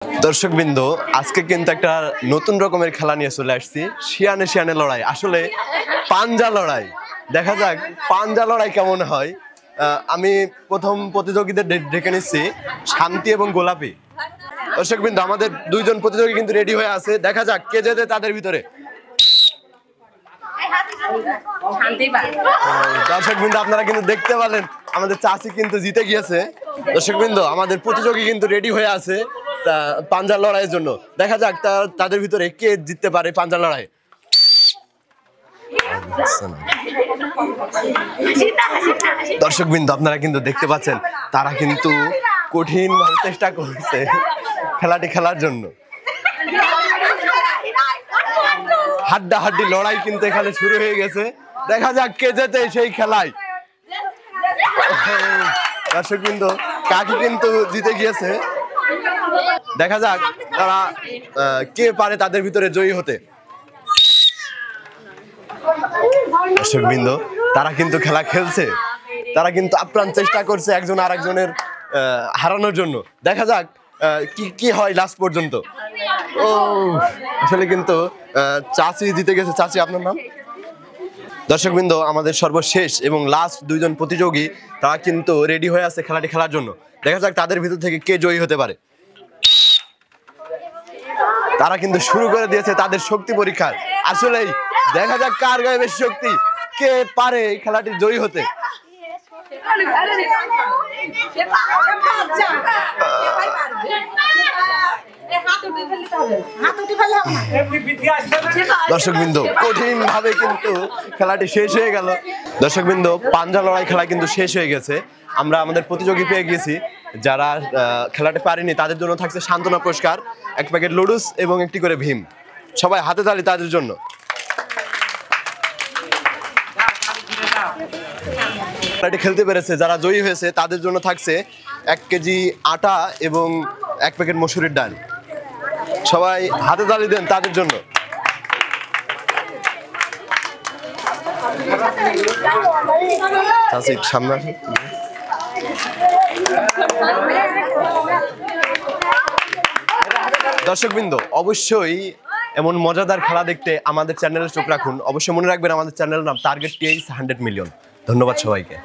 দর্শকবৃন্দ, আজকে কিন্তু একটা নতুন রকমের খেলা নিয়ে চলে আসছি। শিয়ানে শিয়ানে লড়াই, আসলে পাঞ্জা লড়াই। দেখা যাক পাঞ্জা লড়াই কেমন হয়। আমি প্রথম প্রতিযোগীদের ডেকে নিচ্ছি, শান্তি এবং গোলাপি। দর্শকবৃন্দ, আমাদের দুইজন প্রতিযোগী কিন্তু রেডি হয়ে আছে। দেখা যাক কে জেতে তাদের ভিতরে। দর্শকবৃন্দ, আপনারা কিন্তু দেখতে পেলেন আমাদের চাচি কিন্তু জিতে গিয়েছে। দর্শকবৃন্দ, আমাদের প্রতিযোগী কিন্তু রেডি হয়ে আছে পাঞ্জা লড়াইয়ের জন্য। দেখা যাক তাদের ভিতরে কে জিততে পারে পাঞ্জা লড়াই। দর্শকবৃন্দ, আপনারা কিন্তু দেখতে পাচ্ছেন তারা কিন্তু কঠিন ভাবে চেষ্টা করছে খেলাটি খেলার জন্য। হাড্ডাহাড্ডি লড়াই কিন্তু এখানে শুরু হয়ে গেছে। দেখা যাক কে জেতে সেই খেলায়। দর্শকবৃন্দ, কাকি কিন্তু জিতে গিয়েছে। দেখা যাক তারা কে পারে তাদের ভিতরে জয়ী হতে। দর্শকবৃন্দ, তারা কিন্তু খেলা খেলছে, তারা কিন্তু আপ্রাণ চেষ্টা করছে একজন আরেকজনের হারানোর জন্য। দেখা যাক কি হয় লাস্ট পর্যন্ত। ও আসলে কিন্তু চাচি জিতে গেছে। চাচি, আপনার নাম? দর্শকবৃন্দ, আমাদের সর্বশেষ এবং লাস্ট দুইজন প্রতিযোগী তারা কিন্তু রেডি হয়ে আছে খেলাটি খেলার জন্য। দেখা যাক তাদের ভিতর থেকে কে জয়ী হতে পারে। তারা কিন্তু শুরু করে দিয়েছে তাদের শক্তি পরীক্ষা। আসলেই দেখা যাক কার গায়ে বেশি শক্তি, কে পারে খেলাটি জয়ী হতে। দর্শকবৃন্দ, কঠিন ভাবে কিন্তু খেলাটি শেষ হয়ে গেল। দর্শকবৃন্দ, পাঞ্জা লড়াই খেলা কিন্তু শেষ হয়ে গেছে। আমরা আমাদের প্রতিযোগী পেয়ে গেছি। যারা খেলাটি পারেনি তাদের জন্য থাকছে সান্ত্বনা পুরস্কার, এক প্যাকেট লুডুস এবং একটি করে ভীম। সবাই হাতে তালি তাদের জন্য। খেলাটি খেলতে পেরেছে যারা জয়ী হয়েছে তাদের জন্য থাকছে 1 কেজি আটা এবং 1 প্যাকেট মসুরির ডাল। সবাই হাতে তালি দেন তাদের জন্য। সামনে আসুন। দর্শকবৃন্দ, অবশ্যই এমন মজাদার খেলা দেখতে আমাদের চ্যানেলে চোখ রাখুন। অবশ্যই মনে রাখবেন আমাদের চ্যানেলের নাম টার্গেট টিএইচ 100 মিলিয়ন। ধন্যবাদ সবাইকে।